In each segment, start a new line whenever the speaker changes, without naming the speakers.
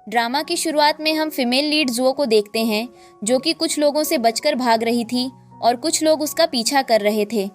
Drama की शुरुआत में हम फीमेल लीड जो को देखते हैं, जो कि कुछ लोगों से बचकर भाग रही थी और कुछ लोग उसका पीछा कर रहे थे।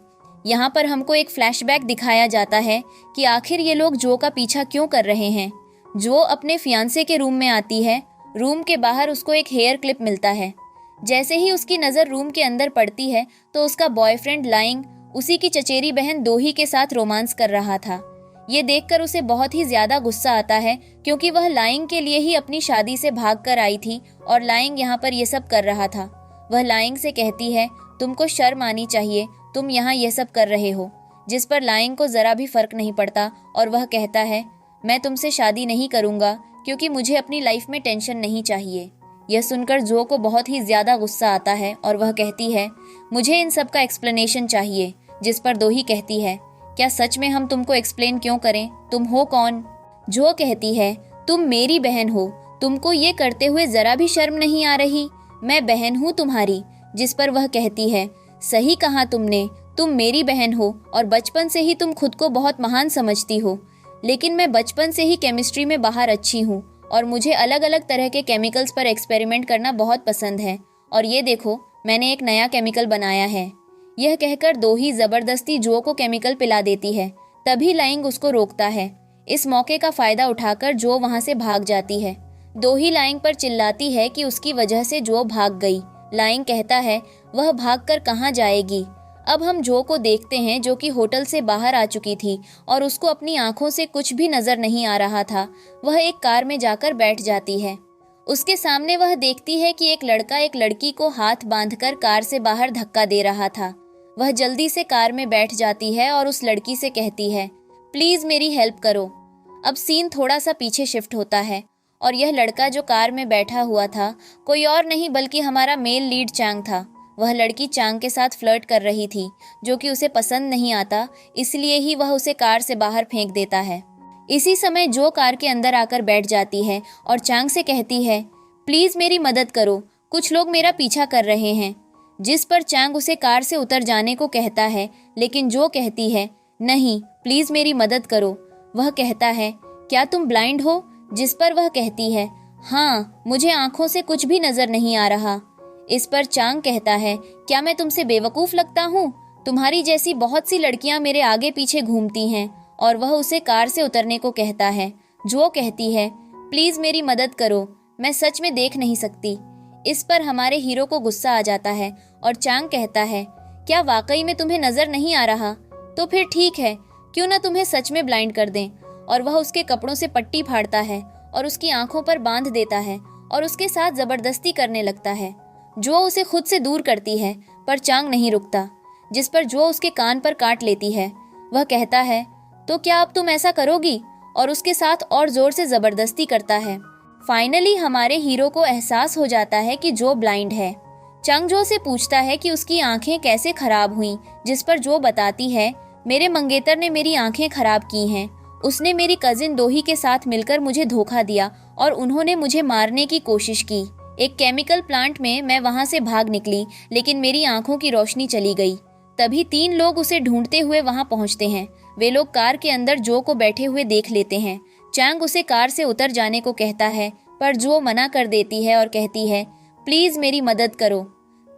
यहाँ पर हमको एक फ्लैशबैक दिखाया जाता है कि आखिर ये लोग जो का पीछा क्यों कर रहे हैं। जो अपने फियांसे के रूम में आती है। रूम के बाहर उसको एक हेयर क्लिप मिलता है। जैसे ही उसकी नज़र रूम के अंदर पड़ती है तो उसका बॉयफ्रेंड लाइंग उसी की चचेरी बहन दोही के साथ रोमांस कर रहा था। ये देखकर उसे बहुत ही ज्यादा गुस्सा आता है, क्योंकि वह लाइंग के लिए ही अपनी शादी से भागकर आई थी और लाइंग यहाँ पर ये सब कर रहा था। वह लाइंग से कहती है, तुमको शर्म आनी चाहिए, तुम यहाँ ये सब कर रहे हो। जिस पर लाइंग को जरा भी फर्क नहीं पड़ता और वह कहता है, मैं तुमसे शादी नहीं करूंगा क्योंकि मुझे अपनी लाइफ में टेंशन नहीं चाहिए। यह सुनकर जो को बहुत ही ज्यादा गुस्सा आता है और वह कहती है, मुझे इन सब का एक्सप्लेनेशन चाहिए। जिस पर दोही कहती है, क्या सच में हम तुमको एक्सप्लेन क्यों करें, तुम हो कौन? जो कहती है, तुम मेरी बहन हो, तुमको ये करते हुए जरा भी शर्म नहीं आ रही? मैं बहन हूँ तुम्हारी। जिस पर वह कहती है, सही कहा तुमने, तुम मेरी बहन हो और बचपन से ही तुम खुद को बहुत महान समझती हो। लेकिन मैं बचपन से ही केमिस्ट्री में बाहर अच्छी हूँ और मुझे अलग अलग तरह के केमिकल्स पर एक्सपेरिमेंट करना बहुत पसंद है। और ये देखो, मैंने एक नया केमिकल बनाया है। यह कहकर दोही जबरदस्ती जो को केमिकल पिला देती है। तभी लाइंग उसको रोकता है। इस मौके का फायदा उठाकर जो वहां से भाग जाती है। दोही लाइंग पर चिल्लाती है कि उसकी वजह से जो भाग गई। लाइंग कहता है, वह भागकर कहाँ जाएगी। अब हम जो को देखते हैं, जो कि होटल से बाहर आ चुकी थी और उसको अपनी आंखों से कुछ भी नजर नहीं आ रहा था। वह एक कार में जाकर बैठ जाती है। उसके सामने वह देखती है कि एक लड़का एक लड़की को हाथ बांधकर कार से बाहर धक्का दे रहा था। वह जल्दी से कार में बैठ जाती है और उस लड़की से कहती है, प्लीज मेरी हेल्प करो। अब सीन थोड़ा सा पीछे शिफ्ट होता है और यह लड़का जो कार में बैठा हुआ था कोई और नहीं बल्कि हमारा मेल लीड चांग था। वह लड़की चांग के साथ फ्लर्ट कर रही थी, जो कि उसे पसंद नहीं आता, इसलिए ही वह उसे कार से बाहर फेंक देता है। इसी समय जो कार के अंदर आकर बैठ जाती है और चांग से कहती है, प्लीज मेरी मदद करो, कुछ लोग मेरा पीछा कर रहे हैं। जिस पर चांग उसे कार से उतर जाने को कहता है, लेकिन जो कहती है, नहीं प्लीज मेरी मदद करो। वह कहता है, क्या तुम ब्लाइंड हो? जिस पर वह कहती है, हाँ मुझे आंखों से कुछ भी नजर नहीं आ रहा। इस पर चांग कहता है, क्या मैं तुमसे बेवकूफ लगता हूँ? तुम्हारी जैसी बहुत सी लड़कियां मेरे आगे पीछे घूमती हैं। और वह उसे कार से उतरने को कहता है। जो कहती है, प्लीज मेरी मदद करो, मैं सच में देख नहीं सकती। इस पर हमारे हीरो को गुस्सा आ जाता है और चांग कहता है, क्या वाकई में तुम्हें नजर नहीं आ रहा? तो फिर ठीक है, क्यों ना तुम्हें सच में ब्लाइंड कर दें। और वह उसके कपड़ों से पट्टी फाड़ता है और उसकी आंखों पर बांध देता है और उसके साथ जबरदस्ती करने लगता है। जो उसे खुद से दूर करती है, पर चांग नहीं रुकता। जिस पर जो उसके कान पर काट लेती है। वह कहता है, तो क्या अब तुम ऐसा करोगी? और उसके साथ और जोर से जबरदस्ती करता है। फाइनली हमारे हीरो को एहसास हो जाता है कि जो ब्लाइंड है। चांग जो से पूछता है कि उसकी आंखें कैसे खराब हुई, जिस पर जो बताती है, मेरे मंगेतर ने मेरी आंखें खराब की हैं। उसने मेरी कजिन दोही के साथ मिलकर मुझे धोखा दिया और उन्होंने मुझे मारने की कोशिश की। एक केमिकल प्लांट में मैं वहां से भाग निकली, लेकिन मेरी आंखों की रोशनी चली गई। तभी 3 लोग उसे ढूंढते हुए वहां पहुंचते हैं। वे लोग कार के अंदर जो को बैठे हुए देख लेते हैं। चांग उसे कार से उतर जाने को कहता है, पर जो मना कर देती है और कहती है, प्लीज मेरी मदद करो।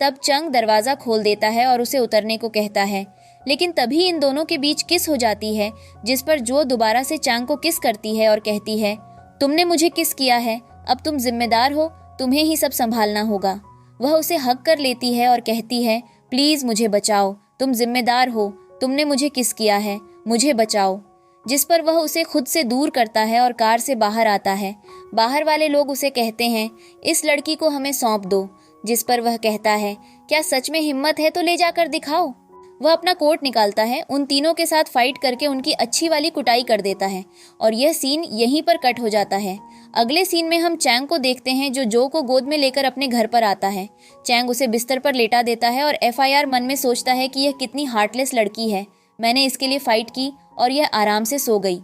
तब चंग दरवाजा खोल देता है और उसे उतरने को कहता है, लेकिन तभी इन दोनों के बीच किस हो जाती है। जिस पर जो दोबारा से चांग को किस करती है और कहती है, तुमने मुझे किस किया है, अब तुम जिम्मेदार हो, तुम्हें ही सब संभालना होगा। वह उसे हक कर लेती है और कहती है, प्लीज मुझे बचाओ, तुम जिम्मेदार हो, तुमने मुझे किस किया है, मुझे बचाओ। जिस पर वह उसे खुद से दूर करता है और कार से बाहर आता है। बाहर वाले लोग उसे कहते हैं, इस लड़की को हमें सौंप दो। जिस पर वह कहता है, क्या सच में हिम्मत है तो ले जाकर दिखाओ। वह अपना कोट निकालता है, उन तीनों के साथ फाइट करके उनकी अच्छी वाली कुटाई कर देता है और यह सीन यहीं पर कट हो जाता है। अगले सीन में हम चैंग को देखते हैं, जो को गोद में लेकर अपने घर पर आता है। चैंग उसे बिस्तर पर लेटा देता है और FIR मन में सोचता है कि यह कितनी हार्टलेस लड़की है, मैंने इसके लिए फाइट की और यह आराम से सो गई।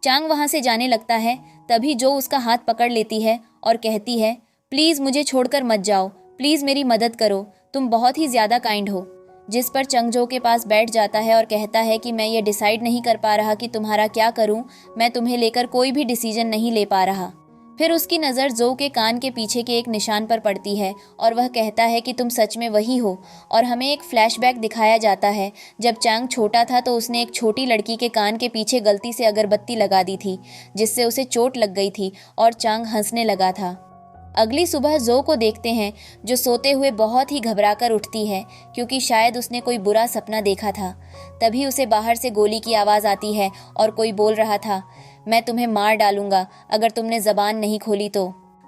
चांग वहां से जाने लगता है, तभी जो उसका हाथ पकड़ लेती है और कहती है, प्लीज मुझे छोड़कर मत जाओ, प्लीज मेरी मदद करो, तुम बहुत ही ज्यादा काइंड हो। जिस पर चंग जो के पास बैठ जाता है और कहता है कि मैं ये डिसाइड नहीं कर पा रहा कि तुम्हारा क्या करूं, मैं तुम्हें लेकर कोई भी डिसीजन नहीं ले पा रहा। फिर उसकी नज़र जो के कान के पीछे के एक निशान पर पड़ती है और वह कहता है कि तुम सच में वही हो। और हमें एक फ्लैशबैक दिखाया जाता है। जब चांग छोटा था तो उसने एक छोटी लड़की के कान के पीछे गलती से अगरबत्ती लगा दी थी, जिससे उसे चोट लग गई थी और चांग हंसने लगा था। अगली सुबह जो को देखते हैं, जो सोते हुए बहुत ही घबराकर उठती है क्योंकि शायद उसने कोई बुरा सपना देखा था। तभी उसे बाहर से गोली की आवाज़ आती है और कोई बोल रहा था, मैं तुम्हें मार डालूंगा अगर तुमने जबान नहीं खोली तो।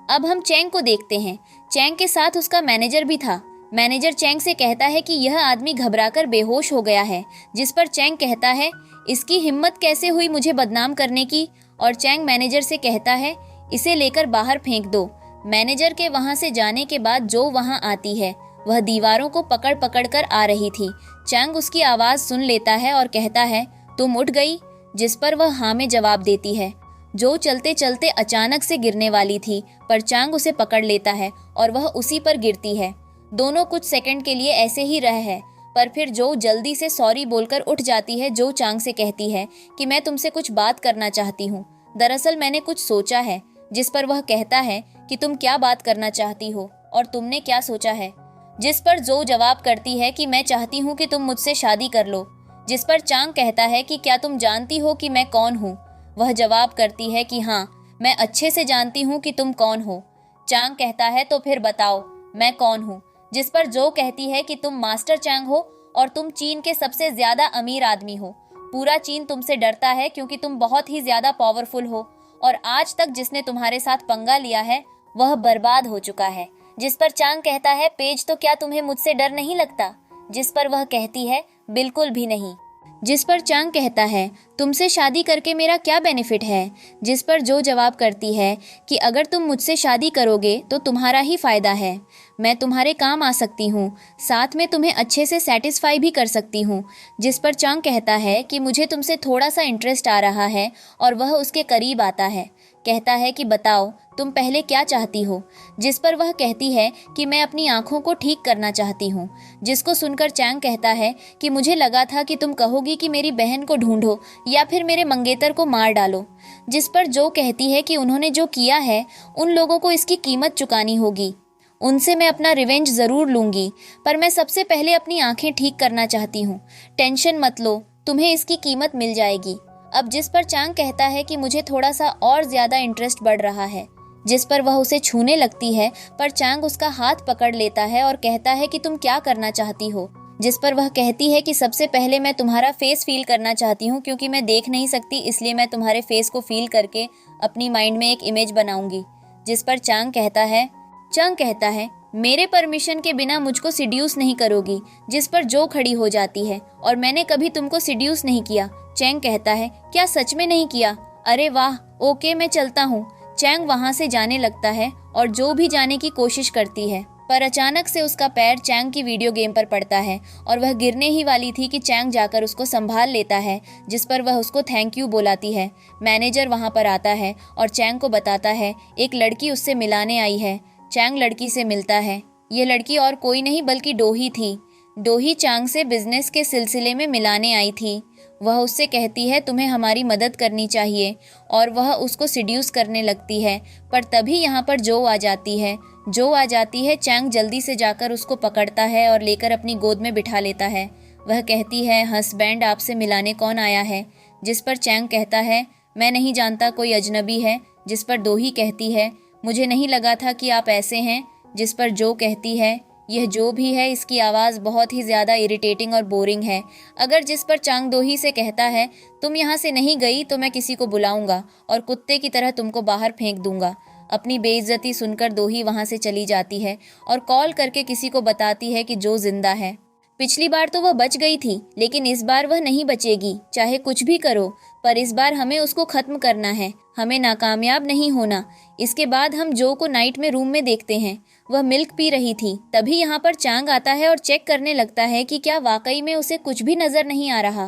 अब हम चैंग को देखते हैं। चैंग के साथ उसका मैनेजर भी था। मैनेजर चैंग से कहता है कि यह आदमी घबराकर बेहोश हो गया है, जिस पर चैंग कहता है, इसकी हिम्मत कैसे हुई मुझे बदनाम करने की। और चैंग मैनेजर से कहता है, इसे लेकर बाहर फेंक दो। मैनेजर के वहां से जाने के बाद जो वहां आती है, वह दीवारों को पकड़ पकड़ कर आ रही थी। चैंग उसकी आवाज़ सुन लेता है और कहता है, तुम उठ गई, जिस पर वह हाँ में जवाब देती है। जो चलते चलते अचानक से गिरने वाली थी, पर चांग उसे पकड़ लेता है और वह उसी पर गिरती है। दोनों कुछ सेकंड के लिए ऐसे ही रहे हैं, पर फिर जो जल्दी से सॉरी बोलकर उठ जाती है। जो चांग से कहती है कि मैं तुमसे कुछ बात करना चाहती हूँ, दरअसल मैंने कुछ सोचा है। जिस पर वह कहता है कि तुम क्या बात करना चाहती हो और तुमने क्या सोचा है। जिस पर जो जवाब करती है कि मैं चाहती हूँ कि तुम मुझसे शादी कर लो। जिस पर चांग कहता है कि क्या तुम जानती हो कि मैं कौन हूँ। वह जवाब करती है कि हाँ, मैं अच्छे से जानती हूँ कि तुम कौन हो। चांग कहता है, तो फिर बताओ मैं कौन हूँ। जिस पर जो कहती है कि तुम मास्टर चांग हो और तुम चीन के सबसे ज्यादा अमीर आदमी हो। पूरा चीन तुमसे डरता है क्योंकि तुम बहुत ही ज्यादा पावरफुल हो और आज तक जिसने तुम्हारे साथ पंगा लिया है वह बर्बाद हो चुका है। जिस पर चांग कहता है, पेज, तो क्या तुम्हें मुझसे डर नहीं लगता। जिस पर वह कहती है, बिल्कुल भी नहीं। जिस पर चांग कहता है, तुमसे शादी करके मेरा क्या बेनिफिट है। जिस पर जो जवाब करती है कि अगर तुम मुझसे शादी करोगे तो तुम्हारा ही फायदा है। मैं तुम्हारे काम आ सकती हूँ, साथ में तुम्हें अच्छे से सेटिस्फाई भी कर सकती हूँ। जिस पर चांग कहता है कि मुझे तुमसे थोड़ा सा इंटरेस्ट आ रहा है और वह उसके करीब आता है। कहता है कि बताओ तुम पहले क्या चाहती हो। जिस पर वह कहती है कि मैं अपनी आंखों को ठीक करना चाहती हूँ। जिसको सुनकर चांग कहता है कि मुझे लगा था कि तुम कहोगी कि मेरी बहन को ढूंढो या फिर मेरे मंगेतर को मार डालो। जिस पर जो कहती है कि उन्होंने जो किया है उन लोगों को इसकी कीमत चुकानी होगी। उनसे मैं अपना रिवेंज ज़रूर लूँगी, पर मैं सबसे पहले अपनी आंखें ठीक करना चाहती हूँ। टेंशन मत लो, तुम्हें इसकी कीमत मिल जाएगी। अब जिस पर चांग कहता है कि मुझे थोड़ा सा और ज़्यादा इंटरेस्ट बढ़ रहा है। जिस पर वह उसे छूने लगती है, पर चांग उसका हाथ पकड़ लेता है और कहता है कि तुम क्या करना चाहती हो। जिस पर वह कहती है कि सबसे पहले मैं तुम्हारा फेस फील करना चाहती हूँ, क्योंकि मैं देख नहीं सकती, इसलिए मैं तुम्हारे फेस को फील करके अपनी माइंड में एक इमेज बनाऊंगी। जिस पर चांग कहता है मेरे परमिशन के बिना मुझको सिड्यूस नहीं करोगी। जिस पर जो खड़ी हो जाती है, और मैंने कभी तुमको सिड्यूस नहीं किया। चैंग कहता है, क्या सच में नहीं किया। अरे वाह, ओके मैं चलता हूँ। चैंग वहां से जाने लगता है और जो भी जाने की कोशिश करती है, पर अचानक से उसका पैर चैंग की वीडियो गेम पर पड़ता है और वह गिरने ही वाली थी कि चैंग जाकर उसको संभाल लेता है। जिस पर वह उसको थैंक यू बुलाती है। मैनेजर वहां पर आता है और चैंग को बताता है एक लड़की उससे मिलाने आई है। चैंग लड़की से मिलता है। ये लड़की और कोई नहीं बल्कि डोही थी। डोही चांग से बिजनेस के सिलसिले में मिलाने आई थी। वह उससे कहती है तुम्हें हमारी मदद करनी चाहिए और वह उसको सिड्यूस करने लगती है, पर तभी यहाँ पर जो आ जाती है। चैंग जल्दी से जाकर उसको पकड़ता है और लेकर अपनी गोद में बिठा लेता है। वह कहती है, हस्बैंड आपसे मिलाने कौन आया है। जिस पर चैंग कहता है, मैं नहीं जानता, कोई अजनबी है। जिस पर डोही कहती है, मुझे नहीं लगा था कि आप ऐसे हैं। जिस पर जो कहती है, यह जो भी है इसकी आवाज़ बहुत ही ज़्यादा इरिटेटिंग और बोरिंग है। अगर जिस पर चांग दोही से कहता है तुम यहाँ से नहीं गई तो मैं किसी को बुलाऊंगा और कुत्ते की तरह तुमको बाहर फेंक दूंगा। अपनी बेइज्जती सुनकर दोही वहाँ से चली जाती है और कॉल करके किसी को बताती है कि जो जिंदा है। पिछली बार तो वह बच गई थी, लेकिन इस बार वह नहीं बचेगी, चाहे कुछ भी करो, पर इस बार हमें उसको खत्म करना है। हमें नाकामयाब नहीं होना। इसके बाद हम जो को नाइट में रूम में देखते हैं। वह मिल्क पी रही थी। तभी यहाँ पर चांग आता है और चेक करने लगता है कि क्या वाकई में उसे कुछ भी नजर नहीं आ रहा।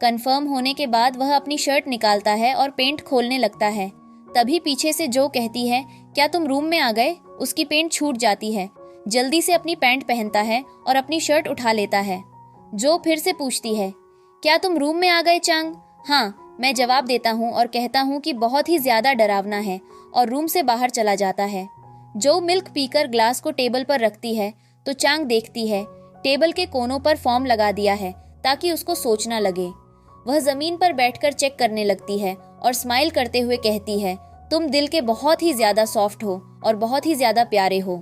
कंफर्म होने के बाद वह अपनी शर्ट निकालता है और पेंट खोलने लगता है। तभी पीछे से जो कहती है, क्या तुम रूम में आ गए। उसकी पेंट छूट जाती है। जल्दी से अपनी पैंट पहनता है और अपनी शर्ट उठा लेता है। जो फिर से पूछती है, क्या तुम रूम में आ गए चांग। हाँ, मैं जवाब देता हूँ और कहता हूँ कि बहुत ही ज्यादा डरावना है और रूम से बाहर चला जाता है। जो मिल्क पीकर ग्लास को टेबल पर रखती है तो चांग देखती है टेबल के कोनों पर फॉर्म लगा दिया है ताकि उसको सोचना लगे। वह जमीन पर बैठकर चेक करने लगती है और स्माइल करते हुए कहती है, तुम दिल के बहुत ही ज्यादा सॉफ्ट हो और बहुत ही ज्यादा प्यारे हो।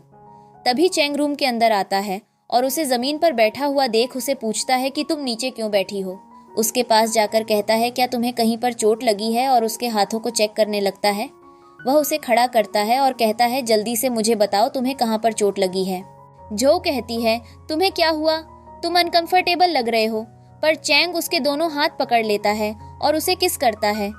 तभी चैंग रूम के अंदर आता है और उसे जमीन पर बैठा हुआ देख उसे पूछता है कि तुम नीचे क्यों बैठी हो। उसके पास जाकर कहता है, क्या तुम्हें कहीं पर चोट लगी है, और उसके हाथों को चेक करने लगता है। वह उसे खड़ा करता है और कहता है, जल्दी से मुझे बताओ तुम्हें कहाँ पर चोट लगी है। जो कहती है, तुम्हें क्या हुआ, तुम अनकंफर्टेबल लग रहे हो। पर चैंग उसके दोनों हाथ पकड़ लेता है और उसे किस करता है।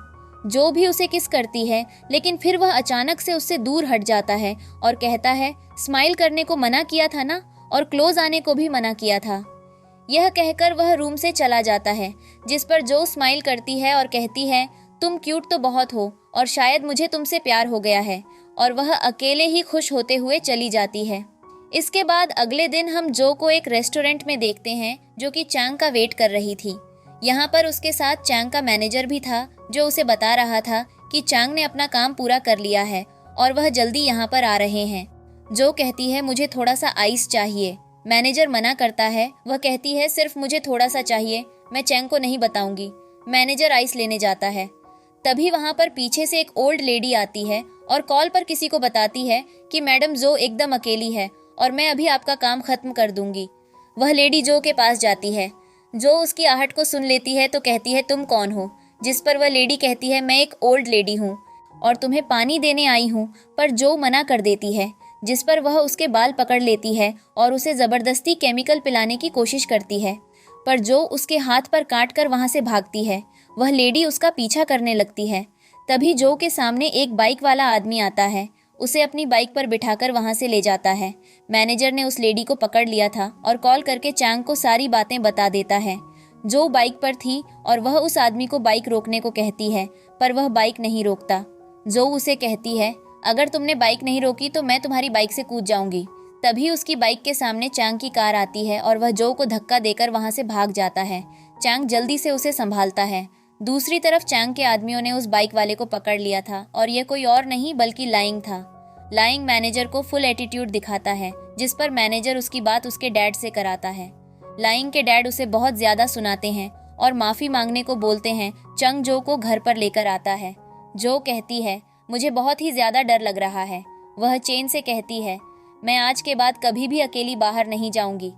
जो भी उसे किस करती है, लेकिन फिर वह अचानक से उससे दूर हट जाता है और कहता है, स्माइल करने को मना किया था ना, और क्लोज आने को भी मना किया था। यह कहकर वह रूम से चला जाता है, जिस पर जो स्माइल करती है और कहती है, तुम क्यूट तो बहुत हो और शायद मुझे तुमसे प्यार हो गया है, और वह अकेले ही खुश होते हुए चली जाती है। इसके बाद अगले दिन हम जो को एक रेस्टोरेंट में देखते हैं जो कि चैंग का वेट कर रही थी। यहाँ पर उसके साथ चैंग का मैनेजर भी था जो उसे बता रहा था कि चैंग ने अपना काम पूरा कर लिया है और वह जल्दी यहाँ पर आ रहे हैं। जो कहती है, मुझे थोड़ा सा आइस चाहिए। मैनेजर मना करता है। वह कहती है, सिर्फ मुझे थोड़ा सा चाहिए, मैं चैंग को नहीं बताऊंगी। मैनेजर आइस लेने जाता है। तभी वहाँ पर पीछे से एक ओल्ड लेडी आती है और कॉल पर किसी को बताती है कि मैडम जो एकदम अकेली है और मैं अभी आपका काम खत्म कर दूंगी। वह लेडी जो के पास जाती है। जो उसकी आहट को सुन लेती है तो कहती है, तुम कौन हो। जिस पर वह लेडी कहती है, मैं एक ओल्ड लेडी हूँ और तुम्हें पानी देने आई हूँ। पर जो मना कर देती है, जिस पर वह उसके बाल पकड़ लेती है और उसे जबरदस्ती केमिकल पिलाने की कोशिश करती है। पर जो उसके हाथ पर काट कर वहाँ से भागती है। वह लेडी उसका पीछा करने लगती है। तभी जो के सामने एक बाइक वाला आदमी आता है, उसे अपनी बाइक पर बिठाकर वहाँ से ले जाता है। मैनेजर ने उस लेडी को पकड़ लिया था और कॉल करके चैंग को सारी बातें बता देता है। जो बाइक पर थी और वह उस आदमी को बाइक रोकने को कहती है, पर वह बाइक नहीं रोकता। जो उसे कहती है, अगर तुमने बाइक नहीं रोकी तो मैं तुम्हारी बाइक से कूद जाऊंगी। तभी उसकी बाइक के सामने चैंग की कार आती है और वह जो को धक्का देकर वहाँ से भाग जाता है। चैंग जल्दी से उसे संभालता है। दूसरी तरफ चैंग के आदमियों ने उस बाइक वाले को पकड़ लिया था और यह कोई और नहीं बल्कि लाइंग था। लाइंग मैनेजर को फुल एटीट्यूड दिखाता है, जिस पर मैनेजर उसकी बात उसके डैड से कराता है। लाइंग के डैड उसे बहुत ज्यादा सुनाते हैं और माफी मांगने को बोलते हैं। चंग जो को घर पर लेकर आता है। जो कहती है, मुझे बहुत ही ज्यादा डर लग रहा है। वह चेन से कहती है, मैं आज के बाद कभी भी अकेली बाहर नहीं जाऊंगी।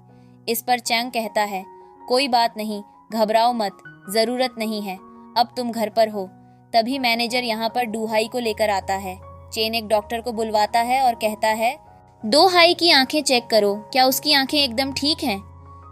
इस पर चैंग कहता है, कोई बात नहीं, घबराओ मत, जरूरत नहीं है, अब तुम घर पर हो। तभी मैनेजर यहाँ पर डूहाई को लेकर आता है। चेन एक डॉक्टर को बुलवाता है और कहता है, दो हाई की आंखें चेक करो, क्या उसकी आंखें एकदम ठीक हैं?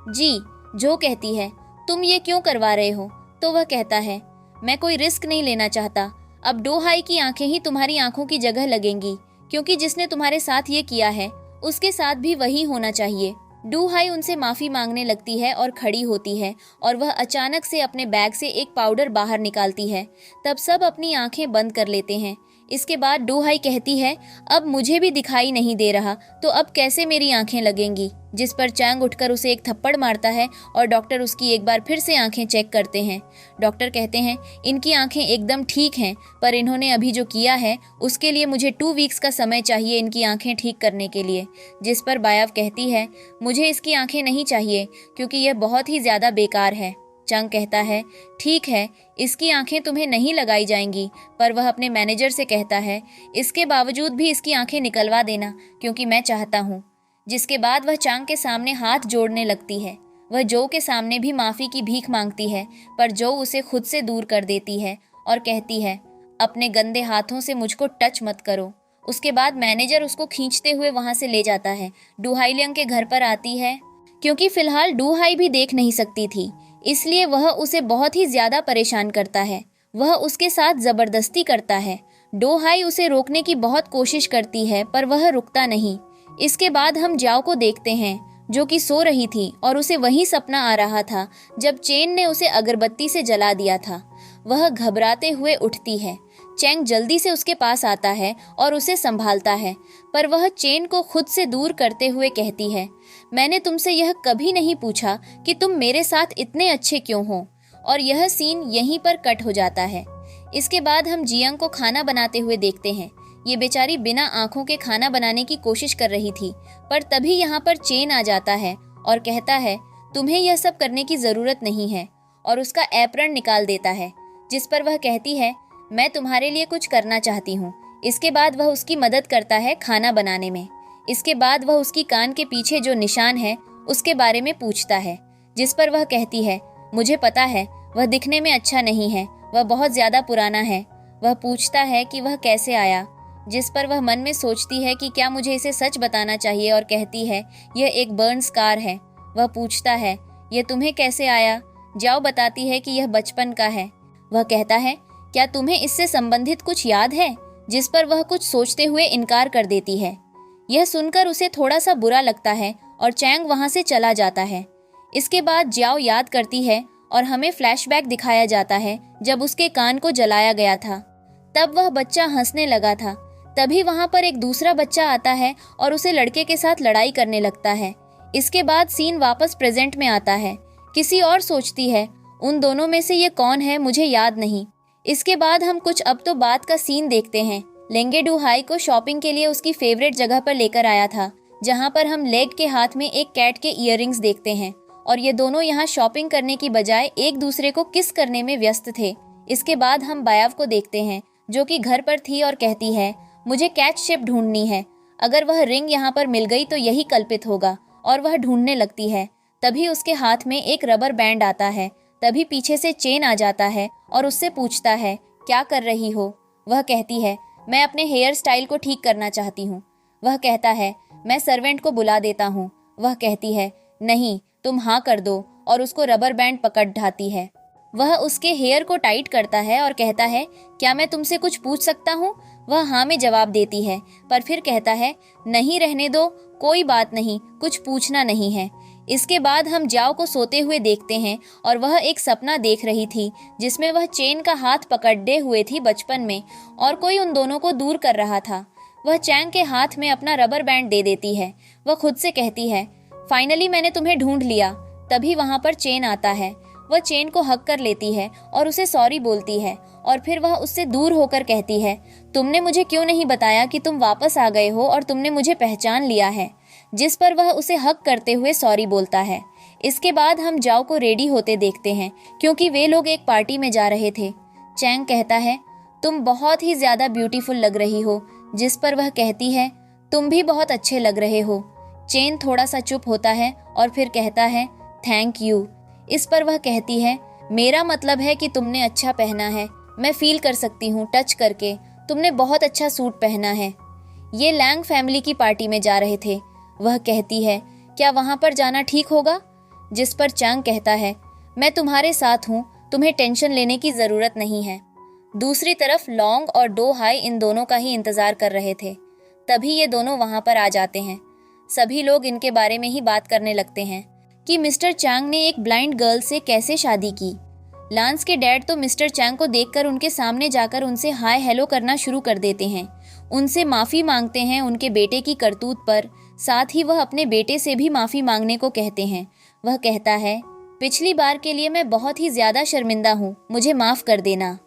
जी। जो कहती है, तुम ये क्यों करवा रहे हो? तो वह कहता है, मैं कोई रिस्क नहीं लेना चाहता। अब डो हाई की आंखें ही तुम्हारी आंखों की जगह लगेंगी, क्योंकि जिसने तुम्हारे साथ ये किया है उसके साथ भी वही होना चाहिए। डू हाई उनसे माफी मांगने लगती है और खड़ी होती है और वह अचानक से अपने बैग से एक पाउडर बाहर निकालती है। तब सब अपनी आंखें बंद कर लेते हैं। इसके बाद डू हाई कहती है, अब मुझे भी दिखाई नहीं दे रहा, तो अब कैसे मेरी आंखें लगेंगी? जिस पर चैंग उठकर उसे एक थप्पड़ मारता है और डॉक्टर उसकी एक बार फिर से आंखें चेक करते हैं। डॉक्टर कहते हैं, इनकी आंखें एकदम ठीक हैं, पर इन्होंने अभी जो किया है उसके लिए मुझे 2 वीक्स का समय चाहिए इनकी आंखें ठीक करने के लिए। जिस पर बायाव कहती है, मुझे इसकी आंखें नहीं चाहिए क्योंकि यह बहुत ही ज्यादा बेकार है। चंग कहता है, ठीक है, इसकी आंखें तुम्हें नहीं लगाई जाएंगी। पर वह अपने मैनेजर से कहता है, इसके बावजूद भी इसकी आंखें निकलवा देना, क्योंकि मैं चाहता हूँ। जिसके बाद वह चांग के सामने हाथ जोड़ने लगती है। वह जो के सामने भी माफी की भीख मांगती है, पर जो उसे खुद से दूर कर देती है और कहती है, अपने गंदे हाथों से मुझको टच मत करो। उसके बाद मैनेजर उसको खींचते हुए वहां से ले जाता है। डूहाई लियांग के घर पर आती है, क्योंकि फिलहाल डूहाई भी देख नहीं सकती थी, इसलिए वह उसे बहुत ही ज्यादा परेशान करता है। वह उसके साथ जबरदस्ती करता है। डोहाई उसे रोकने की बहुत कोशिश करती है, पर वह रुकता नहीं। इसके बाद हम जाओ को देखते हैं, जो कि सो रही थी और उसे वही सपना आ रहा था जब चेन ने उसे अगरबत्ती से जला दिया था। वह घबराते हुए उठती है। चैंग जल्दी से उसके पास आता है और उसे संभालता है, पर वह चेन को खुद से दूर करते हुए कहती है, मैंने तुमसे यह कभी नहीं पूछा कि तुम मेरे साथ इतने अच्छे क्यों हो। और यह सीन यहीं पर कट हो जाता है। इसके बाद हम जियांग को खाना बनाते हुए देखते हैं। ये बेचारी बिना आंखों के खाना बनाने की कोशिश कर रही थी, पर तभी यहाँ पर चेन आ जाता है और कहता है तुम्हें यह सब करने की जरूरत नहीं है, और उसका एप्रन निकाल देता है, जिस पर वह कहती है मैं तुम्हारे लिए कुछ करना चाहती हूँ। इसके बाद वह उसकी मदद करता है खाना बनाने में। इसके बाद वह उसकी कान के पीछे जो निशान है उसके बारे में पूछता है, जिस पर वह कहती है मुझे पता है वह दिखने में अच्छा नहीं है, वह बहुत ज्यादा पुराना है। वह पूछता है कि वह कैसे आया, जिस पर वह मन में सोचती है कि क्या मुझे इसे सच बताना चाहिए, और कहती है यह एक बर्न स्कार है। वह पूछता है यह तुम्हें कैसे आया। जाओ बताती है कि यह बचपन का है। वह कहता है क्या तुम्हें इससे संबंधित कुछ याद है, जिस पर वह कुछ सोचते हुए इनकार कर देती है। यह सुनकर उसे थोड़ा सा बुरा लगता है और चैंग वहां से चला जाता है। इसके बाद जाओ याद करती है और हमें फ्लैशबैक दिखाया जाता है जब उसके कान को जलाया गया था। तब वह बच्चा हंसने लगा था। तभी वहां पर एक दूसरा बच्चा आता है और उसे लड़के के साथ लड़ाई करने लगता है। इसके बाद सीन वापस प्रेजेंट में आता है। किसी और सोचती है उन दोनों में से ये कौन है, मुझे याद नहीं। इसके बाद हम कुछ अब तो बात का सीन देखते हैं। लेंगे डू हाई को शॉपिंग के लिए उसकी फेवरेट जगह पर लेकर आया था, जहां पर हम लेग के हाथ में एक कैट के इयररिंग्स देखते हैं, और ये दोनों यहाँ शॉपिंग करने की बजाय एक दूसरे को किस करने में व्यस्त थे। इसके बाद हम बायाव को देखते हैं, जो कि घर पर थी और कहती है मुझे कैच शिप ढूंढनी है। अगर वह रिंग यहाँ पर मिल गई तो यही कल्पित होगा, और वह ढूंढने लगती है। तभी उसके हाथ में एक रबर बैंड आता है। तभी पीछे से चेन आ जाता है और उससे पूछता है क्या कर रही हो। वह कहती है मैं अपने हेयर स्टाइल को ठीक करना चाहती हूँ। वह कहता है मैं सर्वेंट को बुला देता हूँ। वह कहती है नहीं, तुम हाँ कर दो, और उसको रबर बैंड पकड़ ढाती है। वह उसके हेयर को टाइट करता है और कहता है क्या मैं तुमसे कुछ पूछ सकता हूँ। वह हाँ में जवाब देती है, पर फिर कहता है नहीं रहने दो, कोई बात नहीं, कुछ पूछना नहीं है। इसके बाद हम जाओ को सोते हुए देखते हैं, और वह एक सपना देख रही थी जिसमें वह चेन का हाथ पकड़े हुए थी बचपन में, और कोई उन दोनों को दूर कर रहा था। वह चैंग के हाथ में अपना रबर बैंड दे देती है। वह खुद से कहती है फाइनली मैंने तुम्हें ढूंढ लिया। तभी वहां पर चेन आता है। वह चेन को हक कर लेती है और उसे सॉरी बोलती है, और फिर वह उससे दूर होकर कहती है तुमने मुझे क्यों नहीं बताया कि तुम वापस आ गए हो और तुमने मुझे पहचान लिया है। जिस पर वह उसे हक करते हुए सॉरी बोलता है। इसके बाद हम जाओ को रेडी होते देखते हैं, क्योंकि वे लोग एक पार्टी में जा रहे थे। चैंग कहता है तुम बहुत ही ज्यादा ब्यूटीफुल लग रही हो, जिस पर वह कहती है तुम भी बहुत अच्छे लग रहे हो। चेन थोड़ा सा चुप होता है और फिर कहता है थैंक यू। इस पर वह कहती है मेरा मतलब है कि तुमने अच्छा पहना है, मैं फील कर सकती हूँ टच करके, तुमने बहुत अच्छा सूट पहना है। ये लैंग फैमिली की पार्टी में जा रहे थे। वह कहती है क्या वहां पर जाना ठीक होगा। जिस पर चांग कहता है मैं तुम्हारे साथ हूँ, तुम्हें टेंशन लेने की जरूरत नहीं है। दूसरी तरफ लॉन्ग और डो हाई इन दोनों का ही इंतजार कर रहे थे। तभी ये दोनों वहां पर आ जाते हैं। सभी लोग इनके बारे में ही बात करने लगते हैं कि मिस्टर चांग ने एक ब्लाइंड गर्ल से कैसे शादी की। लांस के डैड तो मिस्टर चांग को देखकर उनके सामने जाकर उनसे हाय हेलो करना शुरू कर देते हैं। उनसे माफ़ी मांगते हैं उनके बेटे की करतूत पर। साथ ही वह अपने बेटे से भी माफ़ी मांगने को कहते हैं। वह कहता है पिछली बार के लिए मैं बहुत ही ज़्यादा शर्मिंदा हूँ, मुझे माफ़ कर देना।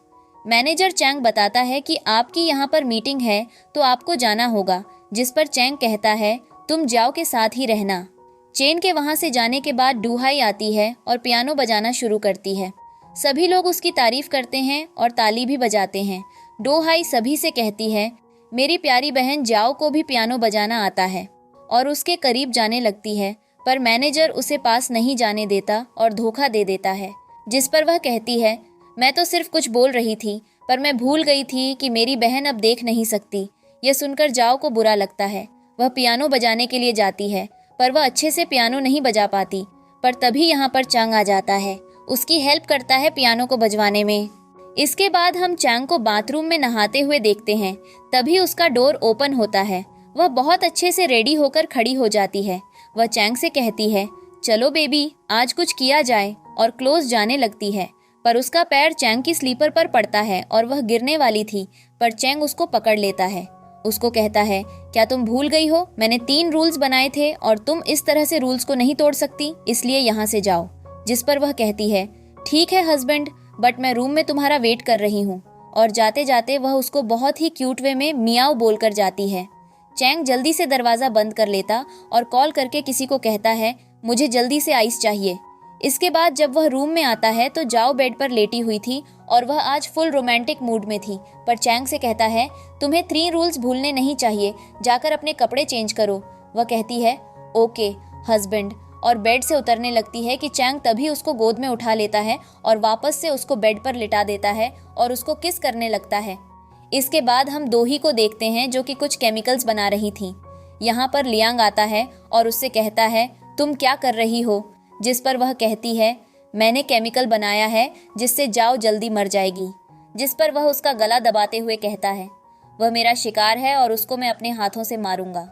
मैनेजर चैंग बताता है कि आपकी यहाँ पर मीटिंग है तो आपको जाना होगा। जिस पर चैंग कहता है तुम जाओ के साथ ही रहना। चेन के वहाँ से जाने के बाद डूहाई आती है और पियानो बजाना शुरू करती है। सभी लोग उसकी तारीफ करते हैं और ताली भी बजाते हैं। डोहाई सभी से कहती है मेरी प्यारी बहन जाओ को भी पियानो बजाना आता है, और उसके करीब जाने लगती है, पर मैनेजर उसे पास नहीं जाने देता और धोखा दे देता है। जिस पर वह कहती है मैं तो सिर्फ कुछ बोल रही थी, पर मैं भूल गई थी कि मेरी बहन अब देख नहीं सकती। यह सुनकर जाओ को बुरा लगता है। वह पियानो बजाने के लिए जाती है, पर वह अच्छे से पियानो नहीं बजा पाती। पर तभी यहाँ पर चांग आ जाता है, उसकी हेल्प करता है पियानो को बजवाने में। इसके बाद हम चांग को बाथरूम में नहाते हुए देखते हैं। तभी उसका डोर ओपन होता है। वह बहुत अच्छे से रेडी होकर खड़ी हो जाती है। वह चांग से कहती है चलो बेबी आज कुछ किया जाए, और क्लोज जाने लगती है। पर उसका पैर चैंग की स्लीपर पर पड़ता है और वह गिरने वाली थी, पर चैंग उसको पकड़ लेता है। उसको कहता है क्या तुम भूल गई हो, मैंने 3 रूल्स बनाए थे और तुम इस तरह से रूल्स को नहीं तोड़ सकती, इसलिए यहाँ से जाओ। जिस पर वह कहती है ठीक है हस्बैंड, बट मैं रूम में तुम्हारा वेट कर रही हूँ। और जाते जाते वह उसको बहुत ही क्यूट वे में मियाओ बोलकर जाती है। चैंग जल्दी से दरवाज़ा बंद कर लेता और कॉल करके किसी को कहता है, मुझे जल्दी से आइस चाहिए। इसके बाद जब वह रूम में आता है तो जाओ बेड पर लेटी हुई थी और वह आज फुल रोमांटिक मूड में थी, पर चैंग से कहता है, तुम्हें 3 रूल्स भूलने नहीं चाहिए, जाकर अपने कपड़े चेंज करो। वह कहती है, ओके हस्बैंड, और बेड से उतरने लगती है कि चैंग तभी उसको गोद में उठा लेता है और वापस से उसको बेड पर लिटा देता है और उसको किस करने लगता है। इसके बाद हम दोही को देखते हैं जो कि कुछ केमिकल्स बना रही थी। यहाँ पर लियांग आता है और उससे कहता है, तुम क्या कर रही हो? जिस पर वह कहती है, मैंने केमिकल बनाया है जिससे जाओ जल्दी मर जाएगी। जिस पर वह उसका गला दबाते हुए कहता है, वह मेरा शिकार है और उसको मैं अपने हाथों से मारूंगा।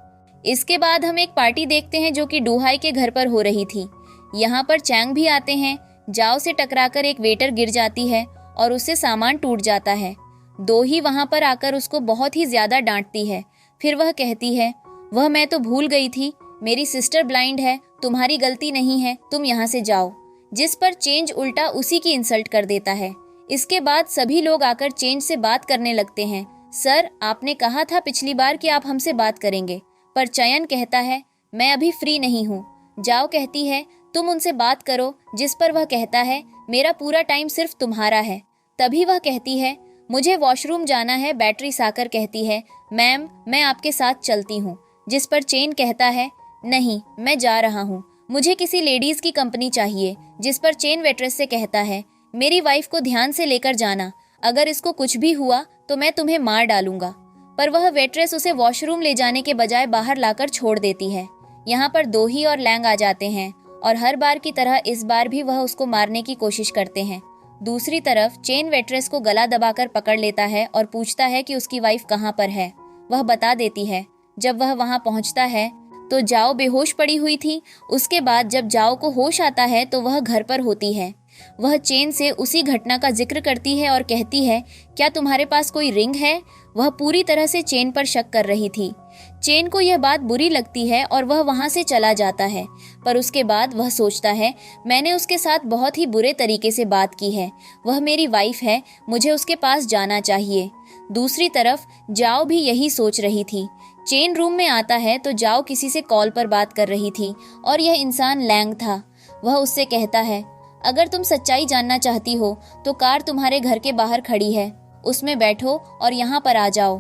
इसके बाद हम एक पार्टी देखते हैं जो कि डूहाई के घर पर हो रही थी। यहाँ पर चैंग भी आते हैं। जाओ से टकराकर एक वेटर गिर जाती है और उससे सामान टूट जाता है। दोही वहाँ पर आकर उसको बहुत ही ज्यादा डांटती है। फिर वह कहती है, वह मैं तो भूल गई थी, मेरी सिस्टर ब्लाइंड है, तुम्हारी गलती नहीं है, तुम यहाँ से जाओ। जिस पर चेंज उल्टा उसी की इंसल्ट कर देता है। इसके बाद सभी लोग आकर चेंज से बात करने लगते हैं। सर, आपने कहा था पिछली बार कि आप हमसे बात करेंगे, पर चयन कहता है, मैं अभी फ्री नहीं हूँ। जाओ कहती है, तुम उनसे बात करो। जिस पर वह कहता है, मेरा पूरा टाइम सिर्फ तुम्हारा है। तभी वह कहती है, मुझे वॉशरूम जाना है। बैटरी साकर कहती है, मैम मैं आपके साथ चलती हूँ। जिस पर चेन कहता है, नहीं मैं जा रहा हूँ, मुझे किसी लेडीज की कंपनी चाहिए। जिस पर चेन वेट्रेस से कहता है, मेरी वाइफ को ध्यान से लेकर जाना, अगर इसको कुछ भी हुआ तो मैं तुम्हें मार डालूंगा। पर वह वेट्रेस उसे वॉशरूम ले जाने के बजाय बाहर लाकर छोड़ देती है। यहाँ पर दोही और लैंग आ जाते हैं और हर बार की तरह इस बार भी वह उसको मारने की कोशिश करते हैं। दूसरी तरफ चेन वेट्रेस को गला दबाकर पकड़ लेता है और पूछता है कि उसकी वाइफ कहाँ पर है। वह बता देती है। जब वह वहाँ पहुँचता है तो जाओ बेहोश पड़ी हुई थी। उसके बाद जब जाओ को होश आता है तो वह घर पर होती है। वह चेन से उसी घटना का जिक्र करती है और कहती है, क्या तुम्हारे पास कोई रिंग है? वह पूरी तरह से चेन पर शक कर रही थी। चेन को यह बात बुरी लगती है और वह वहां से चला जाता है। पर उसके बाद वह सोचता है, मैंने उसके साथ बहुत ही बुरे तरीके से बात की है, वह मेरी वाइफ है, मुझे उसके पास जाना चाहिए। दूसरी तरफ जाओ भी यही सोच रही थी। चेन रूम में आता है तो जाओ किसी से कॉल पर बात कर रही थी और यह इंसान लैंग था। वह उससे कहता है, अगर तुम सच्चाई जानना चाहती हो तो कार तुम्हारे घर के बाहर खड़ी है, उसमें बैठो और यहाँ पर आ जाओ।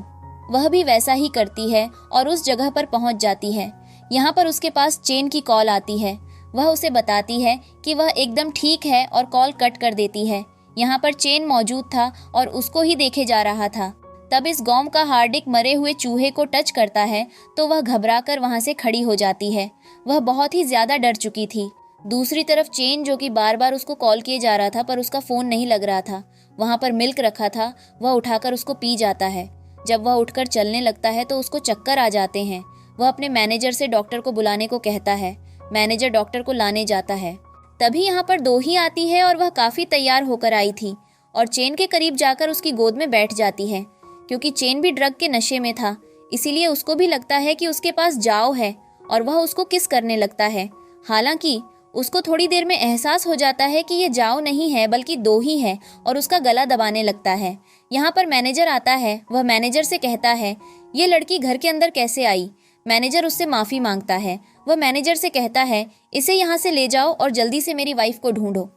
वह भी वैसा ही करती है और उस जगह पर पहुँच जाती है। यहाँ पर उसके पास चेन की कॉल आती है। वह उसे बताती है कि वह एकदम ठीक है और कॉल कट कर देती है। यहाँ पर चेन मौजूद था और उसको ही देखे जा रहा था। तब इस गॉम का हार्डिक मरे हुए चूहे को टच करता है तो वह घबराकर वहाँ से खड़ी हो जाती है। वह बहुत ही ज्यादा डर चुकी थी। दूसरी तरफ चेन, जो कि बार बार उसको कॉल किए जा रहा था पर उसका फोन नहीं लग रहा था, वहाँ पर मिल्क रखा था, वह उठाकर उसको पी जाता है। जब वह उठकर चलने लगता है तो उसको चक्कर आ जाते हैं। वह अपने मैनेजर से डॉक्टर को बुलाने को कहता है। मैनेजर डॉक्टर को लाने जाता है। तभी यहाँ पर दोही आती है और वह काफी तैयार होकर आई थी और चेन के करीब जाकर उसकी गोद में बैठ जाती है। क्योंकि चेन भी ड्रग के नशे में था, इसीलिए उसको भी लगता है कि उसके पास जाओ है और वह उसको किस करने लगता है। हालांकि उसको थोड़ी देर में एहसास हो जाता है कि ये जाओ नहीं है बल्कि दोही है और उसका गला दबाने लगता है। यहाँ पर मैनेजर आता है। वह मैनेजर से कहता है, ये लड़की घर के अंदर कैसे आई? मैनेजर उससे माफ़ी मांगता है। वह मैनेजर से कहता है, इसे यहाँ से ले जाओ और जल्दी से मेरी वाइफ को ढूंढो।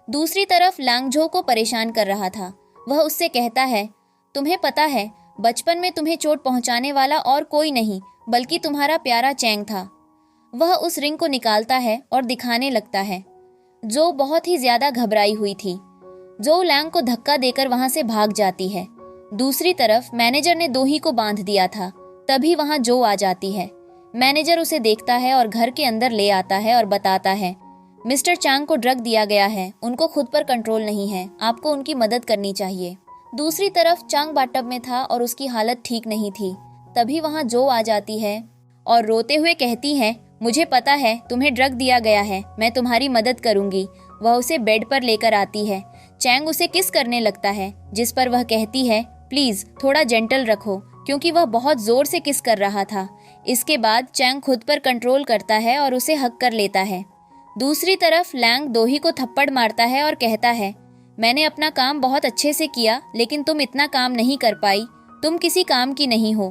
दूसरी तरफ लांगझो को परेशान कर रहा था। वह उससे कहता है, तुम्हें पता है बचपन में तुम्हें चोट पहुंचाने वाला और कोई नहीं बल्कि तुम्हारा प्यारा चैंग था। वह उस रिंग को निकालता है और दिखाने लगता है। जो बहुत ही ज्यादा घबराई हुई थी। जो लैंग को धक्का देकर वहां से भाग जाती है। दूसरी तरफ मैनेजर ने दोही को बांध दिया था। तभी वहां जो आ जाती है। मैनेजर उसे देखता है और घर के अंदर ले आता है और बताता है, मिस्टर चांग को ड्रग दिया गया है, उनको खुद पर कंट्रोल नहीं है, आपको उनकी मदद करनी चाहिए। दूसरी तरफ चांग बाथटब में था और उसकी हालत ठीक नहीं थी। तभी वहां जो आ जाती है और रोते हुए कहती है, मुझे पता है तुम्हें ड्रग दिया गया है, मैं तुम्हारी मदद करूंगी। वह उसे बेड पर लेकर आती है। चैंग उसे किस करने लगता है, जिस पर वह कहती है, प्लीज थोड़ा जेंटल रखो, क्योंकि वह बहुत जोर से किस कर रहा था। इसके बाद चैंग खुद पर कंट्रोल करता है और उसे हक कर लेता है। दूसरी तरफ लैंग दोही को थप्पड़ मारता है और कहता है, मैंने अपना काम बहुत अच्छे से किया, लेकिन तुम इतना काम नहीं कर पाई, तुम किसी काम की नहीं हो।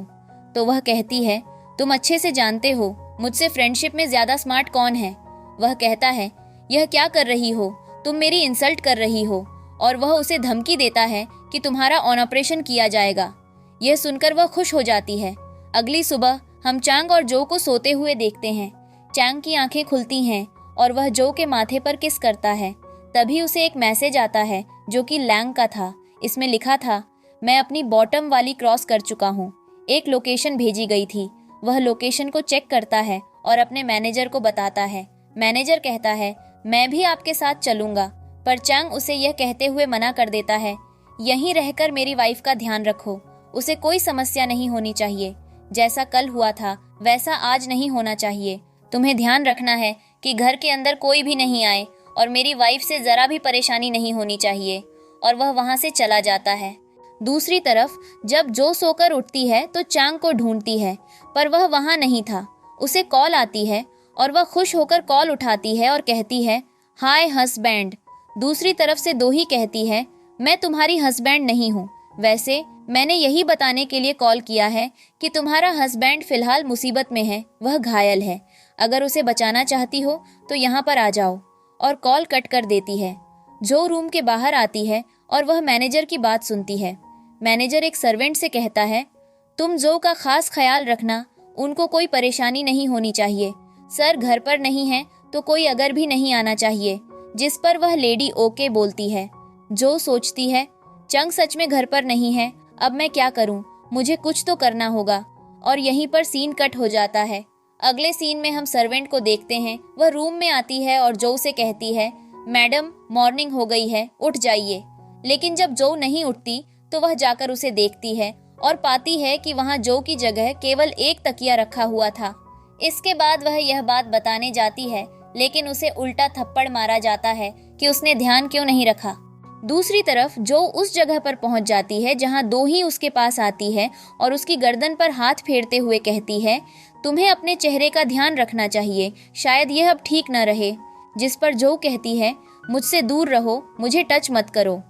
तो वह कहती है, तुम अच्छे से जानते हो मुझसे फ्रेंडशिप में ज्यादा स्मार्ट कौन है। वह कहता है, यह क्या कर रही हो, तुम मेरी इंसल्ट कर रही हो। और वह उसे धमकी देता है कि तुम्हारा ऑन ऑपरेशन किया जाएगा। यह सुनकर वह खुश हो जाती है। अगली सुबह हम चांग और जो को सोते हुए देखते हैं। चांग की आंखें खुलती हैं और वह जो के माथे पर किस करता है। तभी उसे एक मैसेज आता है जो कि लैंग का था। इसमें लिखा था, मैं अपनी बॉटम वाली क्रॉस कर चुका हूँ। एक लोकेशन भेजी गई थी। वह लोकेशन को चेक करता है और अपने मैनेजर को बताता है। मैनेजर कहता है, मैं भी आपके साथ चलूंगा, पर चांग उसे यह कहते हुए मना कर देता है, यहीं रहकर मेरी वाइफ का ध्यान रखो, उसे कोई समस्या नहीं होनी चाहिए। जैसा कल हुआ था वैसा आज नहीं होना चाहिए। तुम्हें ध्यान रखना है कि घर के अंदर कोई भी नहीं आए और मेरी वाइफ से जरा भी परेशानी नहीं होनी चाहिए। और वह वहां से चला जाता है। दूसरी तरफ जब जो सोकर उठती है तो चांग को ढूंढती है, पर वह वहां नहीं था। उसे कॉल आती है और वह खुश होकर कॉल उठाती है और कहती है, हाय हस्बैंड। दूसरी तरफ से दोही कहती है, मैं तुम्हारी हस्बैंड नहीं हूँ। वैसे मैंने यही बताने के लिए कॉल किया है कि तुम्हारा हस्बैंड फिलहाल मुसीबत में है, वह घायल है। अगर उसे बचाना चाहती हो तो यहाँ पर आ जाओ। और कॉल कट कर देती है। जो रूम के बाहर आती है और वह मैनेजर की बात सुनती है। मैनेजर एक सर्वेंट से कहता है, तुम जो का खास ख्याल रखना, उनको कोई परेशानी नहीं होनी चाहिए। सर घर पर नहीं है तो कोई अगर भी नहीं आना चाहिए। जिस पर वह लेडी ओके बोलती है। जो सोचती है, चंग सच में घर पर नहीं है, अब मैं क्या करूं, मुझे कुछ तो करना होगा। और यहीं पर सीन कट हो जाता है। अगले सीन में हम सर्वेंट को देखते हैं। वह रूम में आती है और जो से कहती है, मैडम मॉर्निंग हो गई है, उठ जाइए। लेकिन जब जो नहीं उठती तो वह जाकर उसे देखती है और पाती है कि वहां जो की जगह केवल एक तकिया रखा हुआ था। इसके बाद वह यह बात बताने जाती है, लेकिन उसे उल्टा थप्पड़ मारा जाता है कि उसने ध्यान क्यों नहीं रखा। दूसरी तरफ जो उस जगह पर पहुंच जाती है जहां दो ही उसके पास आती है और उसकी गर्दन पर हाथ फेरते हुए कहती है, तुम्हें अपने चेहरे का ध्यान रखना चाहिए, शायद यह अब ठीक न रहे। जिस पर जो कहती है, मुझसे दूर रहो, मुझे टच मत करो।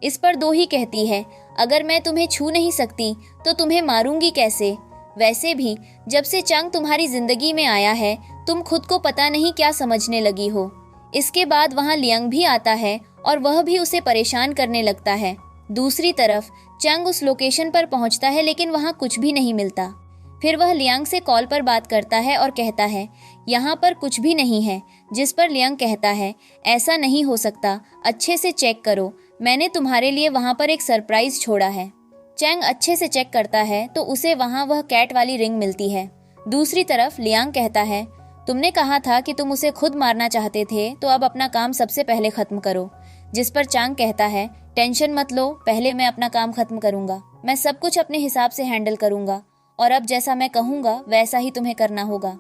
इस पर दो ही कहती है, अगर मैं तुम्हें छू नहीं सकती तो तुम्हें मारूंगी कैसे। वैसे भी जब से चंग तुम्हारी जिंदगी में आया है, तुम खुद को पता नहीं क्या समझने लगी हो। इसके बाद वहाँ लियांग भी आता है और वह भी उसे परेशान करने लगता है। दूसरी तरफ चंग उस लोकेशन पर पहुंचता है, लेकिन वहाँ कुछ भी नहीं मिलता। फिर वह लियांग से कॉल पर बात करता है और कहता है, यहाँ पर कुछ भी नहीं है। जिस पर लियांग कहता है, ऐसा नहीं हो सकता, अच्छे से चेक करो, मैंने तुम्हारे लिए वहाँ पर एक सरप्राइज छोड़ा है। चैंग अच्छे से चेक करता है तो उसे वहाँ वह कैट वाली रिंग मिलती है। दूसरी तरफ लियांग कहता है, तुमने कहा था कि तुम उसे खुद मारना चाहते थे, तो अब अपना काम सबसे पहले खत्म करो। जिस पर चांग कहता है, टेंशन मत लो, पहले मैं अपना काम खत्म करूंगा, मैं सब कुछ अपने हिसाब से हैंडल करूंगा और अब जैसा मैं कहूंगा वैसा ही तुम्हें करना होगा।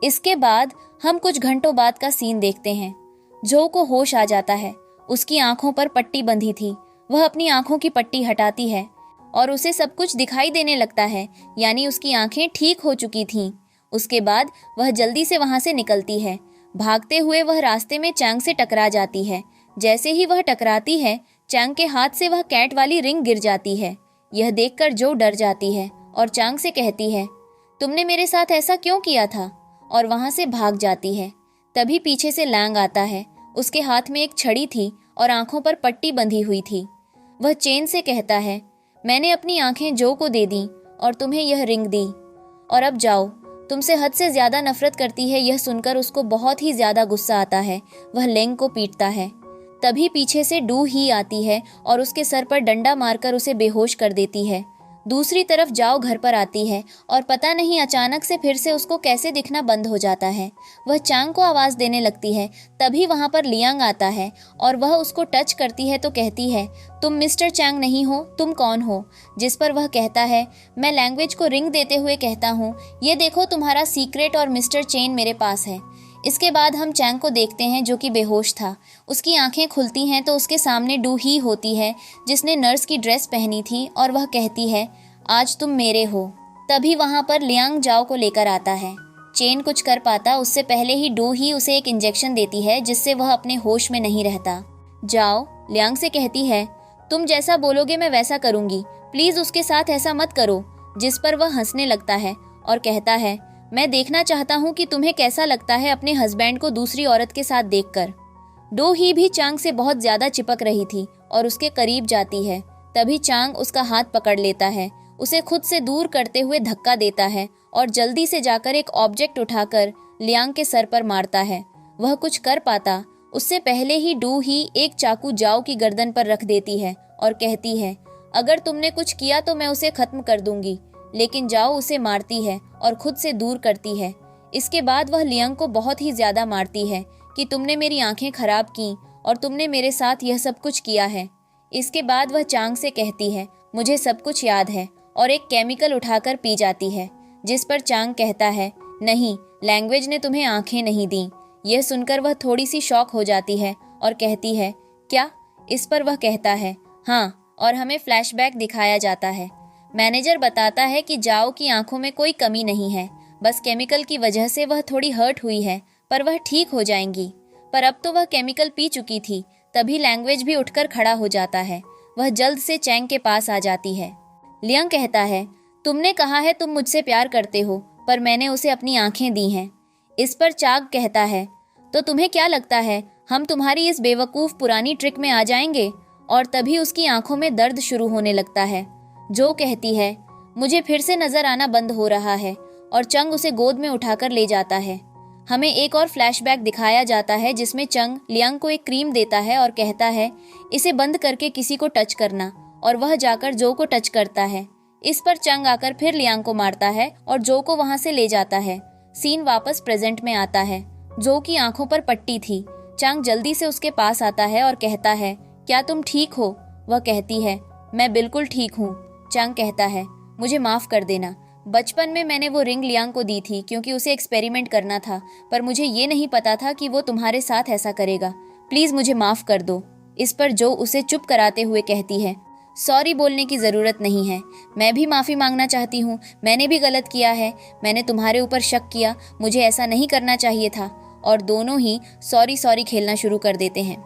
इसके बाद हम कुछ घंटों बाद का सीन देखते हैं। जो को होश आ जाता है। उसकी आंखों पर पट्टी बंधी थी। वह अपनी आंखों की पट्टी हटाती है और उसे सब कुछ दिखाई देने लगता है, यानी उसकी आंखें ठीक हो चुकी थीं। उसके बाद वह जल्दी से वहां से निकलती है। भागते हुए वह रास्ते में चांग से टकरा जाती है। जैसे ही वह टकराती है, चांग के हाथ से वह कैट वाली रिंग गिर जाती है। यह देखकर जो डर जाती है और चांग से कहती है, तुमने मेरे साथ ऐसा क्यों किया था, और वहां से भाग जाती है। तभी पीछे से लैंग आता है। उसके हाथ में एक छड़ी थी और आंखों पर पट्टी बंधी हुई थी। वह चेन से कहता है, मैंने अपनी आंखें जो को दे दी और तुम्हें यह रिंग दी, और अब जाओ, तुमसे हद से ज्यादा नफरत करती है। यह सुनकर उसको बहुत ही ज्यादा गुस्सा आता है। वह लेंग को पीटता है। तभी पीछे से डू ही आती है और उसके सर पर डंडा मारकर उसे बेहोश कर देती है। दूसरी तरफ जाओ घर पर आती है और पता नहीं अचानक से फिर से उसको कैसे दिखना बंद हो जाता है। वह चांग को आवाज देने लगती है। तभी वहां पर लियांग आता है और वह उसको टच करती है तो कहती है, तुम मिस्टर चांग नहीं हो, तुम कौन हो। जिस पर वह कहता है, मैं लैंग्वेज को रिंग देते हुए कहता हूँ, ये देखो तुम्हारा सीक्रेट और मिस्टर चेन मेरे पास है। इसके बाद हम चैंग को देखते हैं जो कि बेहोश था। उसकी आंखें खुलती हैं तो उसके सामने डू ही होती है जिसने नर्स की ड्रेस पहनी थी और वह कहती है, आज तुम मेरे हो। तभी वहां पर लियांग जाओ को लेकर आता है। चेन कुछ कर पाता उससे पहले ही डू ही उसे एक इंजेक्शन देती है जिससे वह अपने होश में नहीं रहता। जाओ लियांग से कहती है, तुम जैसा बोलोगे मैं वैसा करूंगी, प्लीज उसके साथ ऐसा मत करो। जिस पर वह हंसने लगता है और कहता है, मैं देखना चाहता हूँ कि तुम्हें कैसा लगता है अपने हस्बैंड को दूसरी औरत के साथ देखकर। डो ही भी चांग से बहुत ज्यादा चिपक रही थी और उसके करीब जाती है। तभी चांग उसका हाथ पकड़ लेता है, उसे खुद से दूर करते हुए धक्का देता है और जल्दी से जाकर एक ऑब्जेक्ट उठाकर लियांग के सर पर मारता है। वह कुछ कर पाता उससे पहले ही डू ही एक चाकू जाओ की गर्दन पर रख देती है और कहती है, अगर तुमने कुछ किया तो मैं उसे खत्म कर दूंगी। लेकिन जाओ उसे मारती है और खुद से दूर करती है। इसके बाद वह लियांग को बहुत ही ज्यादा मारती है कि तुमने मेरी आंखें खराब की और तुमने मेरे साथ यह सब कुछ किया है। इसके बाद वह चांग से कहती है, मुझे सब कुछ याद है, और एक केमिकल उठाकर पी जाती है। जिस पर चांग कहता है, नहीं, लैंग्वेज ने तुम्हें आंखें नहीं दी। यह सुनकर वह थोड़ी सी शॉक हो जाती है और कहती है, क्या? इस पर वह कहता है, हाँ, और हमें फ्लैशबैक दिखाया जाता है। मैनेजर बताता है कि जाओ की आंखों में कोई कमी नहीं है, बस केमिकल की वजह से वह थोड़ी हर्ट हुई है, पर वह ठीक हो जाएंगी। पर अब तो वह केमिकल पी चुकी थी। तभी लैंग्वेज भी उठकर खड़ा हो जाता है। वह जल्द से चैंग के पास आ जाती है। लियांग कहता है, तुमने कहा है तुम मुझसे प्यार करते हो, पर मैंने उसे अपनी आंखें दी हैं। इस पर चांग कहता है, तो तुम्हें क्या लगता है हम तुम्हारी इस बेवकूफ़ पुरानी ट्रिक में आ जाएंगे? और तभी उसकी आंखों में दर्द शुरू होने लगता है। जो कहती है, मुझे फिर से नजर आना बंद हो रहा है, और चंग उसे गोद में उठाकर ले जाता है। हमें एक और फ्लैशबैक दिखाया जाता है जिसमें चंग लियांग को एक क्रीम देता है और कहता है, इसे बंद करके किसी को टच करना, और वह जाकर जो को टच करता है। इस पर चंग आकर फिर लियांग को मारता है और जो को वहां से ले जाता है। सीन वापस प्रेजेंट में आता है। जो की आंखों पर पट्टी थी। चंग जल्दी से उसके पास आता है और कहता है, क्या तुम ठीक हो? वह कहती है, मैं बिल्कुल ठीक हूँ। चंग कहता है, मुझे माफ कर देना। बचपन में मैंने वो रिंग लियांग को दी थी क्योंकि उसे एक्सपेरिमेंट करना था, पर मुझे ये नहीं पता था कि वो तुम्हारे साथ ऐसा करेगा। प्लीज मुझे माफ कर दो। इस पर जो उसे चुप कराते हुए कहती है, सॉरी बोलने की जरूरत नहीं है, मैं भी माफी मांगना चाहती हूँ। मैंने भी गलत किया है, मैंने तुम्हारे ऊपर शक किया, मुझे ऐसा नहीं करना चाहिए था। और दोनों ही सॉरी सॉरी खेलना शुरू कर देते हैं।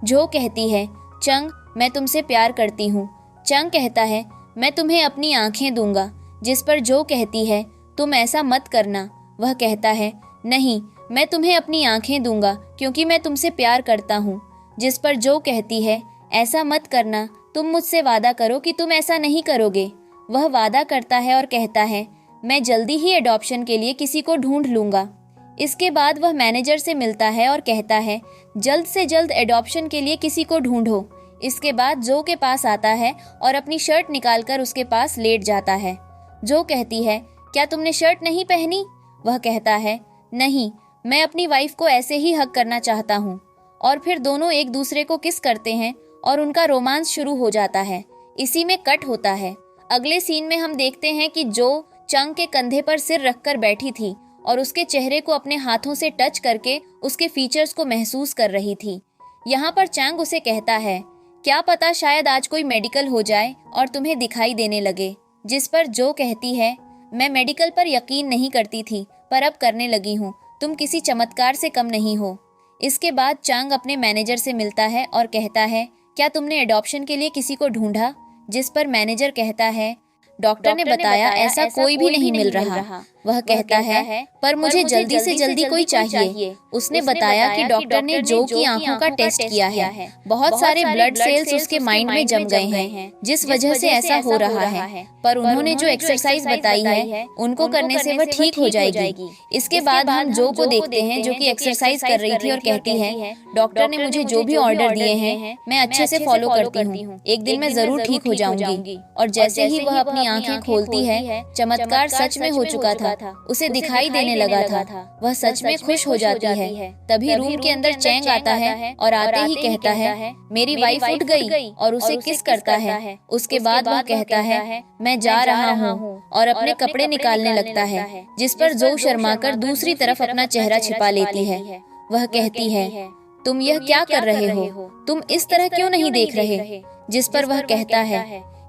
जो कहती है, चंग मैं तुमसे प्यार करती हूँ। चंग कहता है, मैं तुम्हें अपनी आंखें दूंगा। जिस पर जो कहती है, तुम ऐसा मत करना। वह कहता है, नहीं, मैं तुम्हें अपनी आंखें दूंगा क्योंकि मैं तुमसे प्यार करता हूँ। जिस पर जो कहती है, ऐसा मत करना, तुम मुझसे वादा करो कि तुम ऐसा नहीं करोगे। वह वादा करता है और कहता है, मैं जल्दी ही एडॉप्शन के लिए किसी को ढूंढ लूंगा। इसके बाद वह मैनेजर से मिलता है और कहता है, जल्द से जल्द एडॉप्शन के लिए किसी को ढूंढो। इसके बाद जो के पास आता है और अपनी शर्ट निकालकर उसके पास लेट जाता है। जो कहती है, क्या तुमने शर्ट नहीं पहनी? वह कहता है, नहीं, मैं अपनी वाइफ को ऐसे ही हग करना चाहता हूँ। और फिर दोनों एक दूसरे को किस करते हैं और उनका रोमांस शुरू हो जाता है। इसी में कट होता है। अगले सीन में हम देखते हैं कि जो चंग के कंधे पर सिर रखकर बैठी थी और उसके चेहरे को अपने हाथों से टच करके उसके फीचर्स को महसूस कर रही थी। यहाँ पर चैंग उसे कहता है, क्या पता शायद आज कोई मेडिकल हो जाए और तुम्हें दिखाई देने लगे। जिस पर जो कहती है, मैं मेडिकल पर यकीन नहीं करती थी, पर अब करने लगी हूँ। तुम किसी चमत्कार से कम नहीं हो। इसके बाद चैंग अपने मैनेजर से मिलता है और कहता है, क्या तुमने एडॉप्शन के लिए किसी को ढूंढा? जिस पर मैनेजर कहता है, डॉक्टर ने बताया ऐसा कोई भी नहीं मिल रहा। वह कहता है, पर मुझे जल्दी से जल्दी कोई चाहिए। उसने बताया कि डॉक्टर ने जो की आंखों का टेस्ट किया है। बहुत सारे ब्लड सेल्स उसके माइंड में जम गए हैं, जिस वजह से ऐसा हो रहा है। पर उन्होंने जो एक्सरसाइज बताई है उनको करने से वह ठीक हो जाएगी। इसके बाद हम जो को देखते हैं जो कि एक्सरसाइज कर रही थी और कहती है, डॉक्टर ने मुझे जो भी ऑर्डर दिए हैं मैं अच्छे से फॉलो करती हूँ। एक दिन मैं जरूर ठीक हो जाऊंगी। और जैसे ही वह अपनी आंखें खोलती है, चमत्कार सच में हो चुका था। उसे दिखाई देने लगा था। वह सच में खुश हो जाती है। तभी रूम के अंदर चैंग आता है और आते ही कहता है, मेरी वाइफ उठ गई, और उसे किस करता है। उसके बाद वह कहता है, मैं जा रहा हूँ, और अपने कपड़े निकालने लगता है। जिस पर जो शर्माकर दूसरी तरफ अपना चेहरा छिपा लेती है। वह कहती है, तुम यह क्या कर रहे हो? तुम इस तरह क्यों नहीं देख रहे? जिस पर वह कहता है,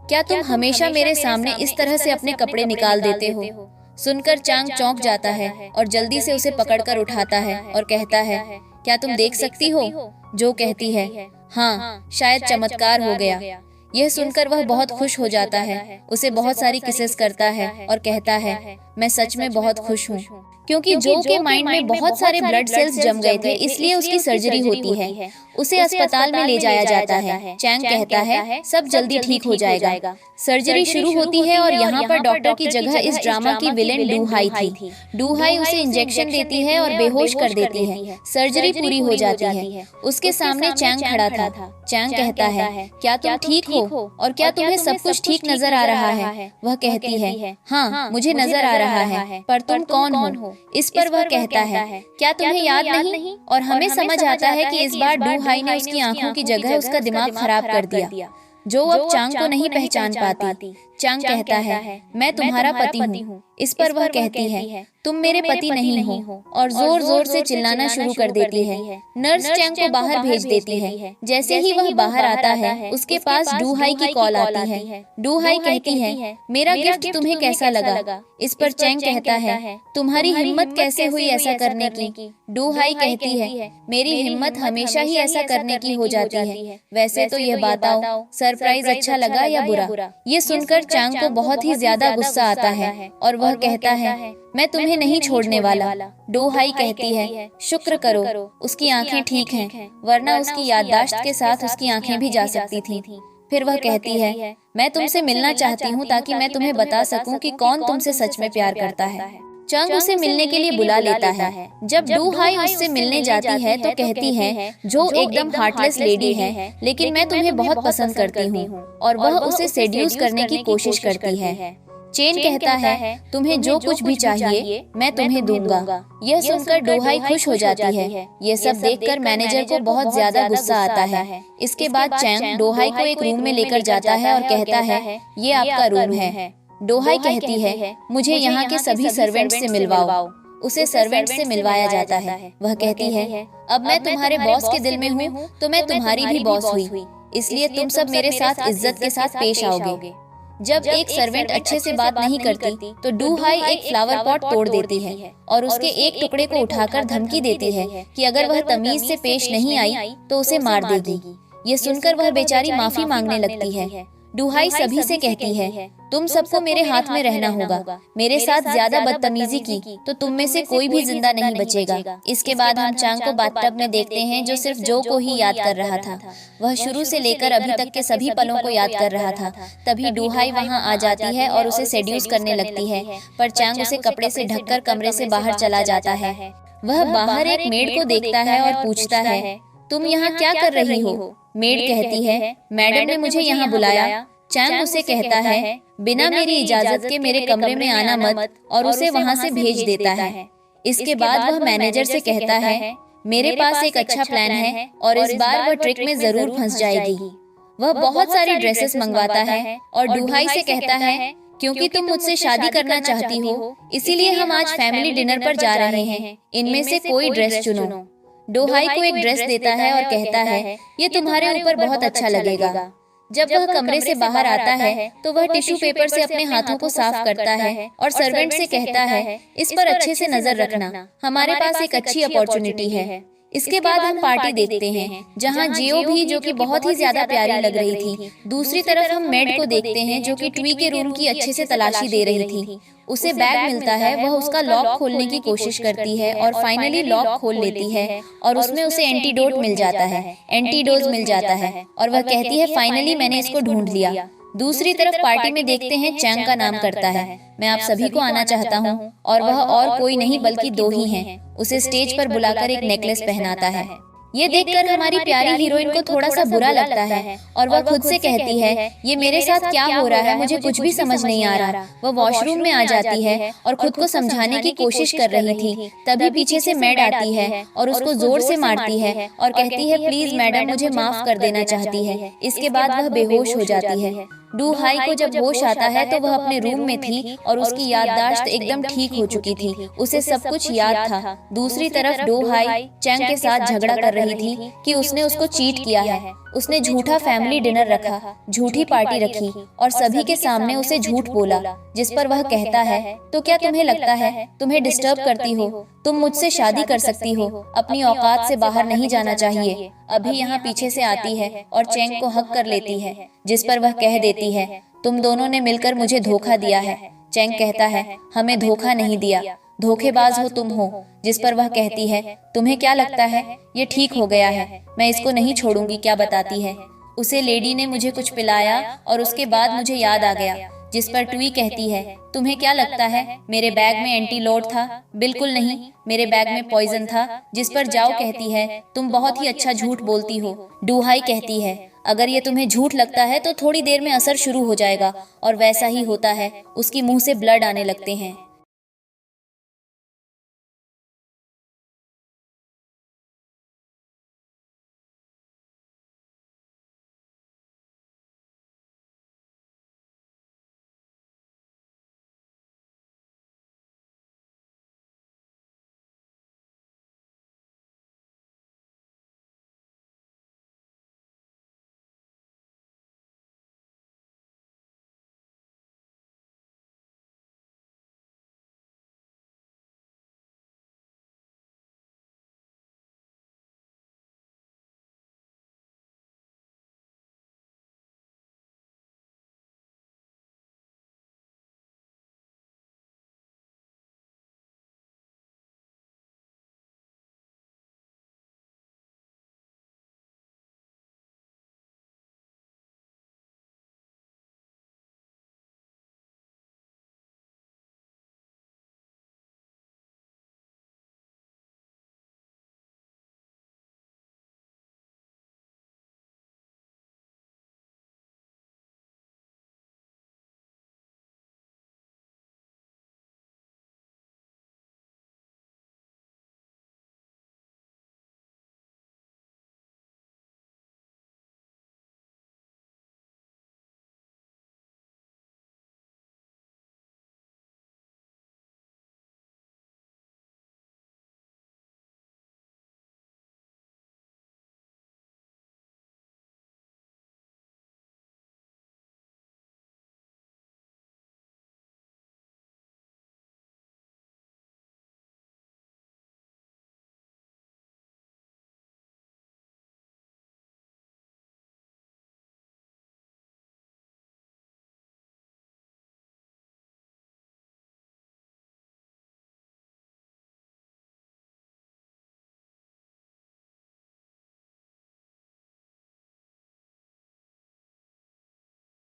क्या तुम हमेशा मेरे सामने इस तरह से अपने कपड़े निकाल देते हो? सुनकर चांग चौंक जाता है और जल्दी से उसे पकड़कर उठाता है और कहता है, क्या तुम देख सकती हो? जो कहती है, हाँ, शायद चमत्कार हो गया। यह सुनकर वह बहुत खुश हो जाता है, उसे बहुत सारी किसेस करता है और कहता है, मैं सच में बहुत खुश हूँ। क्योंकि जो के माइंड में बहुत सारे ब्लड सेल्स जम गए थे, इसलिए उसकी सर्जरी होती है। उसे अस्पताल में ले जाया जाता है। चैंग कहता है, सब जल्दी ठीक हो जाएगा। सर्जरी शुरू होती है और यहाँ पर डॉक्टर की जगह इस ड्रामा की विलेन डू हाई थी। डू हाई उसे इंजेक्शन देती है और बेहोश कर देती है। सर्जरी पूरी हो जाती है। उसके सामने चैंग खड़ा था। चैंग कहता है, क्या तुम ठीक हो और क्या तुम्हें सब कुछ ठीक नजर आ रहा है? वह कहती है, हाँ, मुझे नजर आ रहा है, पर तुम कौन हो? इस पर वह कहता है, क्या तुम्हें याद नहीं? और हमें समझ आता है कि इस बार डू हाई ने उसकी आंखों की जगह उसका दिमाग खराब कर दिया, जो अब चांग को नहीं पहचान पाती। चांग कहता है, मैं तुम्हारा पति हूँ। इस पर वह कहती है, तुम मेरे पति नहीं हो, और जोर जोर से चिल्लाना शुरू कर देती है। नर्स चैंग को बाहर भेज देती है। जैसे ही वह बाहर आता है, उसके पास डू हाई की कॉल आती है। डू हाई कहती है, मेरा गिफ्ट तुम्हें कैसा लगा? इस पर चैंग कहता है, तुम्हारी हिम्मत कैसे हुई ऐसा करने की? डू हाई कहती है, मेरी हिम्मत हमेशा ही ऐसा करने की हो जाती है। वैसे तो यह बताओ, सरप्राइज अच्छा लगा या बुरा? ये सुनकर चांग को बहुत ही ज्यादा गुस्सा आता है और वह कहता है, मैं तुम्हें नहीं छोड़ने वाला। डू हाई कहती है, शुक्र करो उसकी आंखें ठीक हैं, वरना उसकी याददाश्त के साथ उसकी आंखें भी जा सकती थीं। फिर वह कहती है, मैं तुमसे मिलना चाहती हूँ ताकि मैं तुम्हें बता सकूं कि कौन तुमसे सच में प्यार करता है। चांग उसे मिलने के लिए बुला लेता है। जब डू हाई उससे मिलने जाती है तो कहती है, जो एकदम हार्टलेस लेडी है, लेकिन मैं तुम्हें बहुत पसंद करती हूँ, और वह उसे सेड्यूस करने की कोशिश करती है। चेन कहता है, तुम्हें जो कुछ भी चाहिए मैं तुम्हें दूंगा। यह सुनकर डू हाई खुश हो जाती है। ये सब देखकर मैनेजर को बहुत ज्यादा गुस्सा आता है। इसके बाद चैंग डू हाई को एक रूम में लेकर जाता है और कहता है, ये आपका रूम है। डू हाई कहती है, मुझे यहाँ के सभी सर्वेंट से मिलवाओ। उसे सर्वेंट से मिलवाया जाता है। वह कहती है, अब मैं तुम्हारे बॉस के दिल में हूँ तो मैं तुम्हारी भी बॉस हुई, इसलिए तुम सब मेरे साथ इज्जत के साथ पेश आओगे। जब एक सर्वेंट अच्छे से बात नहीं करती तो डू हाई एक फ्लावर पॉट तोड़ देती है और उसके एक टुकड़े को उठाकर धमकी देती है कि अगर वह तमीज से पेश नहीं आई तो उसे मार देगी। ये सुनकर वह बेचारी माफी मांगने लगती है। डू हाई सभी से कहती है, तुम सबको मेरे हाथ में रहना होगा। मेरे साथ ज्यादा बदतमीजी की तो तुम में से कोई भी जिंदा नहीं बचेगा। इसके बाद हम चांग को बाथटब में देखते हैं, जो सिर्फ जो को ही याद कर रहा था। वह शुरू से लेकर अभी तक के सभी पलों को याद कर रहा था। तभी डू हाई वहाँ आ जाती है और उसे सेड्यूस करने लगती है, पर चांग उसे कपड़े से ढककर कमरे से बाहर चला जाता है। वह बाहर एक मेड को देखता है और पूछता है, तुम यहाँ क्या कर रही हो? मेड कहती है, मैडम ने मुझे यहाँ बुलाया। चैंग उसे कहता है, बिना मेरी इजाजत के मेरे कमरे में आना मत, और उसे वहाँ से भेज देता है। इसके बाद वह मैनेजर से कहता है, मेरे पास एक अच्छा प्लान है और इस बार वह ट्रिक में जरूर फंस जाएगी। वह बहुत सारी ड्रेसेस मंगवाता है और डू हाई से कहता है, क्योंकि तुम मुझसे शादी करना चाहती हो, इसीलिए हम आज फैमिली डिनर पर जा रहे हैं। इनमें से कोई ड्रेस चुनो। डू हाई को एक ड्रेस देता है और कहता है, ये तुम्हारे ऊपर बहुत अच्छा लगेगा। जब वह कमरे से बाहर आता है तो वह टिश्यू पेपर से अपने हाथों को साफ करता है और सर्वेंट से कहता है, इस पर अच्छे से नजर रखना, हमारे पास एक अच्छी अपॉर्चुनिटी है। इसके बाद हम पार्टी देखते हैं, जहां जियो भी, जो कि बहुत ही ज्यादा प्यारी लग रही थी। दूसरी तरफ हम मेड को देखते हैं, जो कि ट्वी के रूम की अच्छे से तलाशी दे रही थी। उसे बैग मिलता है, वह उसका लॉक खोलने की कोशिश करती है और फाइनली लॉक खोल लेती है और उसमें उसे एंटीडोट मिल जाता है, एंटीडोज मिल जाता है, और वह कहती है, फाइनली मैंने इसको ढूंढ लिया। दूसरी तरफ पार्टी में देखते हैं, चैंग का नाम करता है, मैं आप सभी को आना चाहता हूँ, और वह और कोई नहीं बल्कि दो ही हैं। उसे स्टेज पर बुलाकर एक नेकलेस पहनाता है। ये देखकर हमारी प्यारी हीरोइन को थोड़ा सा बुरा लगता है और वह खुद से कहती है, ये मेरे साथ क्या हो रहा है, मुझे कुछ भी समझ नहीं आ रहा। वह वॉशरूम में आ जाती है और खुद को समझाने की कोशिश कर रही थी। तभी पीछे से मैड आती है और उसको जोर से मारती है और कहती है, प्लीज मैडम, मुझे माफ कर देना चाहती है। इसके बाद वह बेहोश हो जाती है। डू हाई को जब होश आता है तो वह अपने रूम में थी और उसकी याददाश्त एकदम ठीक हो चुकी थी, उसे सब कुछ याद था। दूसरी तरफ डू हाई चैंग के साथ झगड़ा कर रही थी कि उसने उसको चीट किया है। उसने झूठा फैमिली डिनर रखा, झूठी पार्टी रखी और सभी के सामने उसे झूठ बोला, जिस पर वह कहता है, तो क्या तुम्हें लगता है तुम्हें डिस्टर्ब करती हो? तुम मुझसे शादी कर सकती हो, अपनी औकात से बाहर नहीं जाना चाहिए। अभी यहाँ पीछे से आती है और चेंग को हक कर लेती है, जिस पर वह कह देती है, तुम दोनों ने मिलकर मुझे धोखा दिया है। चेंग कहता है, हमें धोखा नहीं दिया, धोखेबाज हो तुम हो। जिस पर वह कहती है, तुम्हें क्या लगता है ये ठीक हो गया है, मैं इसको नहीं छोड़ूंगी, क्या बताती है? उसे लेडी ने मुझे कुछ पिलाया और उसके बाद मुझे याद आ गया। जिस पर टुई कहती है, तुम्हें क्या लगता है मेरे बैग में एंटीलोड था? बिल्कुल नहीं, मेरे बैग में पॉइजन था। जिस पर जाओ कहती है, तुम बहुत ही अच्छा झूठ बोलती हो। डूहाई कहती है, अगर ये तुम्हें झूठ लगता है तो थोड़ी देर में असर शुरू हो जाएगा। और वैसा ही होता है, उसकी मुंह से ब्लड आने लगते हैं।